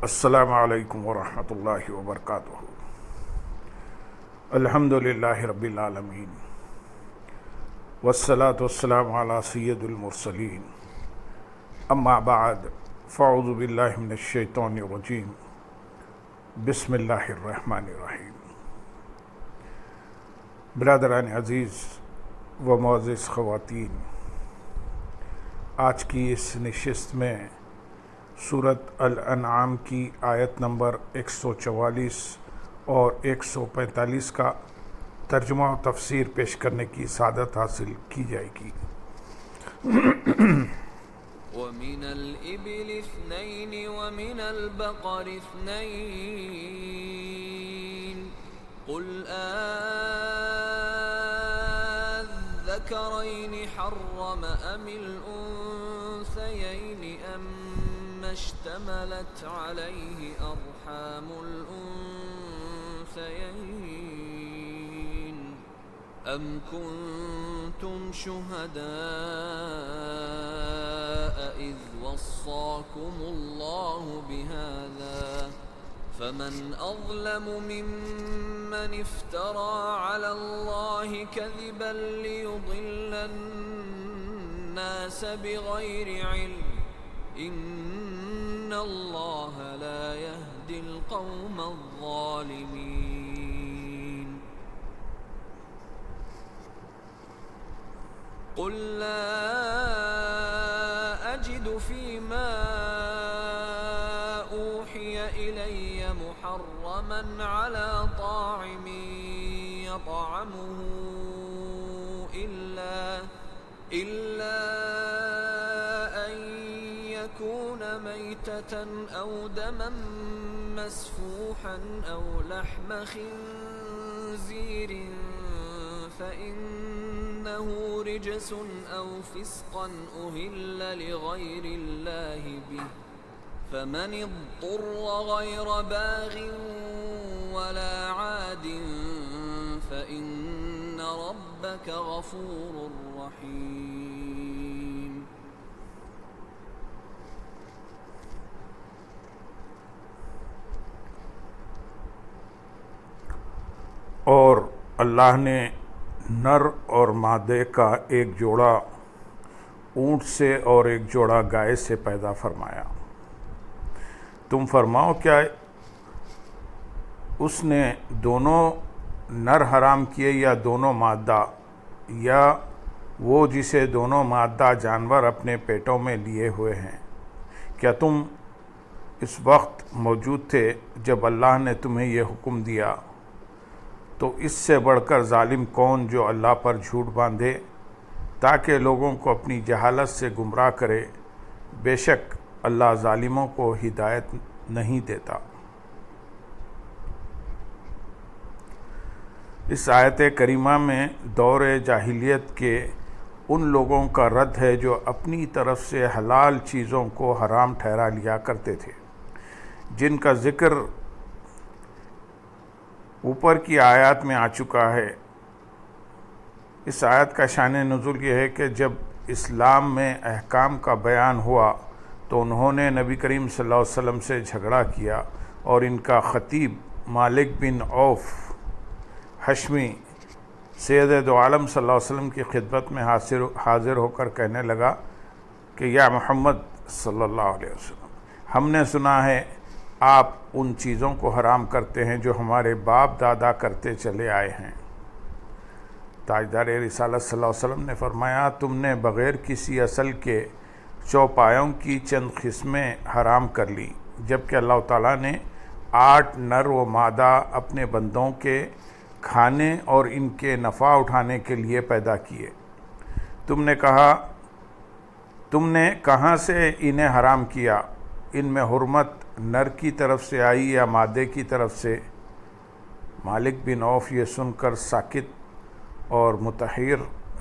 السلام علیکم ورحمۃ اللہ وبرکاتہ۔ الحمد للہ رب العالمین والصلاة والسلام علی سید المرسلین، اما بعد فاعوذ باللہ من الشیطان الرجیم، بسم اللہ الرحمن الرحیم۔ برادران عزیز و معزز خواتین، آج کی اس نشست میں سورۃ الانعام کی آیت نمبر 144 اور 145 کا ترجمہ و تفسیر پیش کرنے کی سعادت حاصل کی جائے گی۔ وَمِنَ الْإِبِلِ اثْنَيْنِ وَمِنَ الْبَقَرِ اثْنَيْنِ قُلْ آلذَّكَرَيْنِ حَرَّمَ أَمِ الْأُنثَيَيْنِ أَمَّا اشْتَمَلَتْ عَلَيْهِ أَرْحَامُ الْأُنثَيَيْنِ أَمْ كُنْتُمْ شُهَدَاءَ إِذْ وَصَّاكُمُ اللَّهُ بِهَذَا فَمَنْ أَظْلَمُ مِمَّنِ افْتَرَى عَلَى اللَّهِ كَذِبًا لِيُضِلَّ النَّاسَ بِغَيْرِ عِلْمٍ إِنَّ اللَّهَ لَا يَهْدِي الْقَوْمَ الظَّالِمِينَ قُلْ لَا أَجِدُ فِيمَا أُوحِيَ إِلَيَّ مُحَرَّمًا عَلَى طَاعِمٍ يَطْعَمُهُ إِلَّا أَن يَكُونَ مَيْتَةً أَوْ دَمًا مَّسْفُوحًا أَوْ لَحْمَ خِنزِيرٍ فَإِنَّهُ رِجْسٌ أَوْ فِسْقًا أُهِلَّ لِغَيْرِ اللَّهِ بِهِ فَمَنِ اضْطُرَّ غَيْرَ بَاغٍ وَلَا عَادٍ فَإِنَّ رَبَّكَ غَفُورٌ رَّحِيمٌ۔ اور اللہ نے نر اور مادے کا ایک جوڑا اونٹ سے اور ایک جوڑا گائے سے پیدا فرمایا۔ تم فرماؤ، کیا اس نے دونوں نر حرام کیے یا دونوں مادہ، یا وہ جسے دونوں مادہ جانور اپنے پیٹوں میں لیے ہوئے ہیں؟ کیا تم اس وقت موجود تھے جب اللہ نے تمہیں یہ حکم دیا؟ تو اس سے بڑھ کر ظالم کون جو اللہ پر جھوٹ باندھے تاکہ لوگوں کو اپنی جہالت سے گمراہ کرے؟ بے شک اللہ ظالموں کو ہدایت نہیں دیتا۔ اس آیت کریمہ میں دور جاہلیت کے ان لوگوں کا رد ہے جو اپنی طرف سے حلال چیزوں کو حرام ٹھہرا لیا کرتے تھے، جن کا ذکر اوپر کی آیات میں آ چکا ہے۔ اس آیت کا شان نزول یہ ہے کہ جب اسلام میں احکام کا بیان ہوا تو انہوں نے نبی کریم صلی اللہ علیہ وسلم سے جھگڑا کیا، اور ان کا خطیب مالک بن عوف ہشمی سید دو عالم صلی اللہ علیہ وسلم کی خدمت میں حاضر ہو کر کہنے لگا کہ یا محمد صلی اللہ علیہ وسلم، ہم نے سنا ہے آپ ان چیزوں کو حرام کرتے ہیں جو ہمارے باپ دادا کرتے چلے آئے ہیں۔ تاجدار رسالت صلی اللہ علیہ وسلم نے فرمایا، تم نے بغیر کسی اصل کے چوپایوں کی چند قسمیں حرام کر لی، جبکہ اللہ تعالیٰ نے 8 نر و مادہ اپنے بندوں کے کھانے اور ان کے نفع اٹھانے کے لیے پیدا کیے۔ تم نے کہاں سے انہیں حرام کیا؟ ان میں حرمت نر کی طرف سے آئی یا مادے کی طرف سے؟ مالک بن عوف یہ سن کر ساکت اور متحیر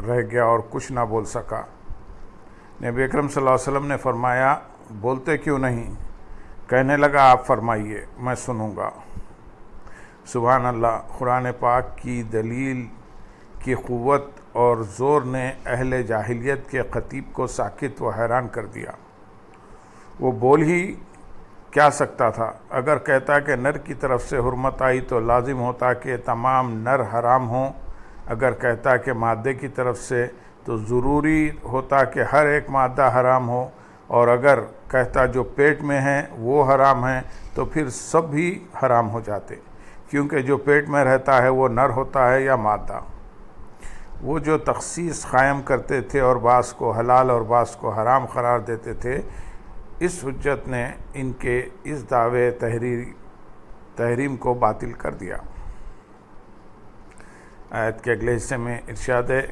رہ گیا اور کچھ نہ بول سکا۔ نبی اکرم صلی اللہ علیہ وسلم نے فرمایا، بولتے کیوں نہیں؟ کہنے لگا، آپ فرمائیے، میں سنوں گا۔ سبحان اللہ، قرآن پاک کی دلیل کی قوت اور زور نے اہل جاہلیت کے خطیب کو ساکت و حیران کر دیا۔ وہ بول ہی کیا سکتا تھا؟ اگر کہتا کہ نر کی طرف سے حرمت آئی تو لازم ہوتا کہ تمام نر حرام ہوں، اگر کہتا کہ مادے کی طرف سے تو ضروری ہوتا کہ ہر ایک مادہ حرام ہو، اور اگر کہتا جو پیٹ میں ہیں وہ حرام ہیں تو پھر سب بھی حرام ہو جاتے، کیونکہ جو پیٹ میں رہتا ہے وہ نر ہوتا ہے یا مادہ۔ وہ جو تخصیص قائم کرتے تھے اور بعض کو حلال اور بعض کو حرام قرار دیتے تھے، اس حجت نے ان کے اس دعوے تحریم کو باطل کر دیا۔ آیت کے اگلے حصے میں ارشاد ہے،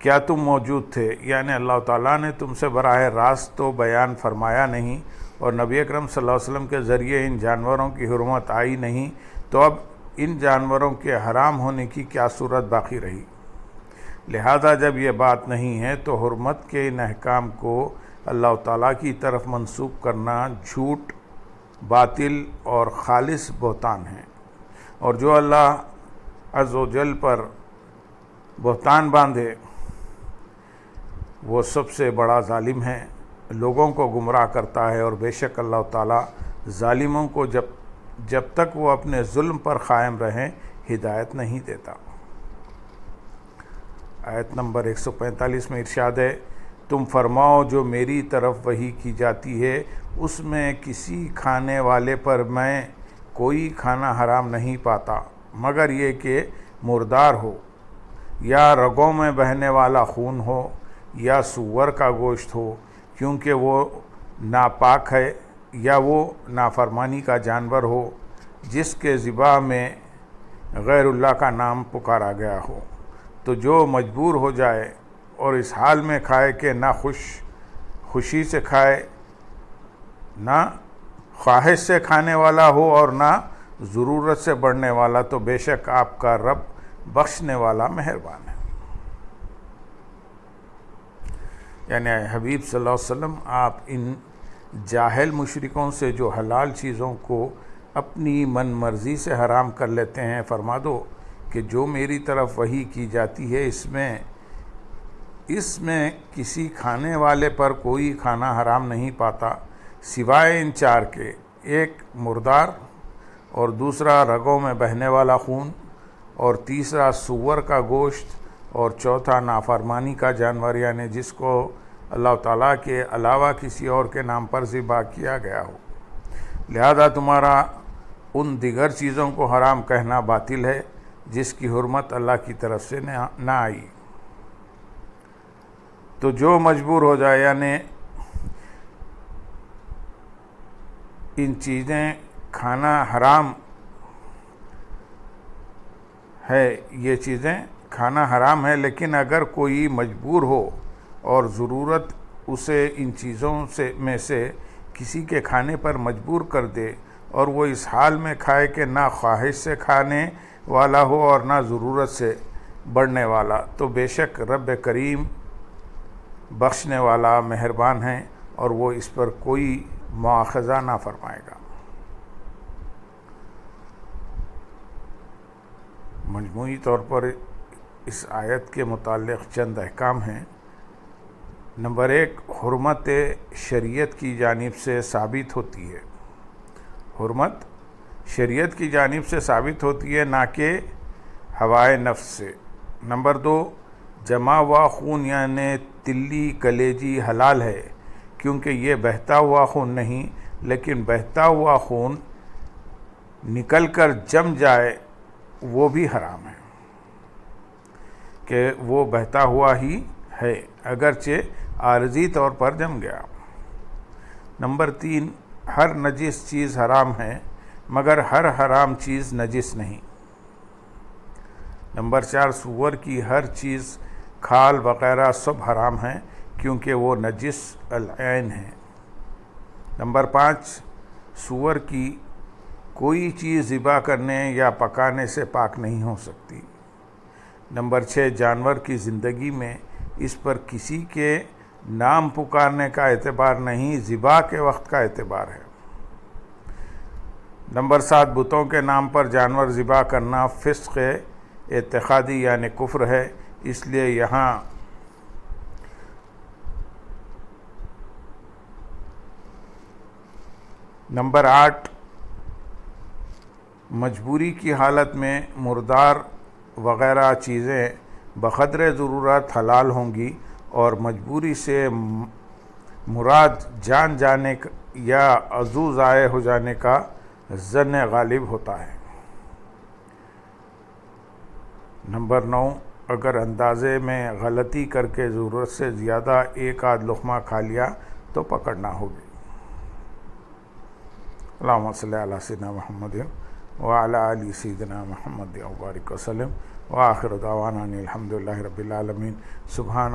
کیا تم موجود تھے، یعنی اللہ تعالیٰ نے تم سے براہ راست تو بیان فرمایا نہیں، اور نبی اکرم صلی اللہ علیہ وسلم کے ذریعے ان جانوروں کی حرمت آئی نہیں، تو اب ان جانوروں کے حرام ہونے کی کیا صورت باقی رہی؟ لہذا جب یہ بات نہیں ہے تو حرمت کے ان احکام کو اللہ تعالیٰ کی طرف منسوب کرنا جھوٹ، باطل اور خالص بہتان ہے، اور جو اللہ عز و جل پر بہتان باندھے وہ سب سے بڑا ظالم ہے، لوگوں کو گمراہ کرتا ہے، اور بے شک اللہ تعالیٰ ظالموں کو جب تک وہ اپنے ظلم پر قائم رہیں ہدایت نہیں دیتا۔ آیت نمبر 145 میں ارشاد ہے، تم فرماؤ جو میری طرف وحی کی جاتی ہے اس میں کسی کھانے والے پر میں کوئی کھانا حرام نہیں پاتا مگر یہ کہ مردار ہو، یا رگوں میں بہنے والا خون ہو، یا سور کا گوشت ہو، کیونکہ وہ ناپاک ہے، یا وہ نافرمانی کا جانور ہو جس کے ذبح میں غیر اللہ کا نام پکارا گیا ہو، تو جو مجبور ہو جائے اور اس حال میں کھائے کہ نہ خوشی سے کھائے، نہ خواہش سے کھانے والا ہو اور نہ ضرورت سے بڑھنے والا، تو بے شک آپ کا رب بخشنے والا مہربان ہے۔ یعنی حبیب صلی اللہ علیہ وسلم آپ ان جاہل مشرکوں سے جو حلال چیزوں کو اپنی من مرضی سے حرام کر لیتے ہیں فرما دو کہ جو میری طرف وحی کی جاتی ہے اس میں کسی کھانے والے پر کوئی کھانا حرام نہیں پاتا سوائے ان چار کے، ایک مردار، اور دوسرا رگوں میں بہنے والا خون، اور تیسرا سور کا گوشت، اور چوتھا نافرمانی کا جانور، یعنی جس کو اللہ تعالیٰ کے علاوہ کسی اور کے نام پر ذبح کیا گیا ہو۔ لہذا تمہارا ان دیگر چیزوں کو حرام کہنا باطل ہے جس کی حرمت اللہ کی طرف سے نہ آئی۔ تو جو مجبور ہو جائے، یعنی ان چیزیں کھانا حرام ہے، یہ چیزیں کھانا حرام ہے، لیکن اگر کوئی مجبور ہو اور ضرورت اسے ان چیزوں میں سے کسی کے کھانے پر مجبور کر دے، اور وہ اس حال میں کھائے کہ نہ خواہش سے کھانے والا ہو اور نہ ضرورت سے بڑھنے والا، تو بے شک رب کریم بخشنے والا مہربان ہے، اور وہ اس پر کوئی مواخذہ نہ فرمائے گا۔ مجموعی طور پر اس آیت کے متعلق چند احکام ہیں۔ نمبر 1، حرمت شریعت کی جانب سے ثابت ہوتی ہے۔ حرمت شریعت کی جانب سے ثابت ہوتی ہے، نہ کہ ہوائے نفس سے۔ نمبر 2، جمع ہوا خون یعنی تلی کلیجی حلال ہے، کیونکہ یہ بہتا ہوا خون نہیں، لیکن بہتا ہوا خون نکل کر جم جائے وہ بھی حرام ہے، کہ وہ بہتا ہوا ہی ہے اگرچہ عارضی طور پر جم گیا۔ نمبر 3، ہر نجس چیز حرام ہے مگر ہر حرام چیز نجس نہیں۔ نمبر 4، سور کی ہر چیز کھال وغیرہ سب حرام ہیں کیونکہ وہ نجس العین ہے۔ نمبر 5، سور کی کوئی چیز ذبح کرنے یا پکانے سے پاک نہیں ہو سکتی۔ نمبر 6، جانور کی زندگی میں اس پر کسی کے نام پکارنے کا اعتبار نہیں، ذبح کے وقت کا اعتبار ہے۔ نمبر 7، بتوں کے نام پر جانور ذبح کرنا فسق اعتقادی یعنی کفر ہے، اس لیے یہاں نمبر 8، مجبوری کی حالت میں مردار وغیرہ چیزیں بقدر ضرورت حلال ہوں گی، اور مجبوری سے مراد جان جانے یا عضو ضائع ہو جانے کا ظن غالب ہوتا ہے۔ نمبر 9، اگر اندازے میں غلطی کر کے ضرورت سے زیادہ ایک آدھ لقمہ کھا لیا تو پکڑنا ہوگی۔ اللہم صلی علی سیدنا محمد وعلی آل سیدنا محمد وبارک وسلم، وآخر دعوانا ان الحمد للہ رب العالمین۔ سبحان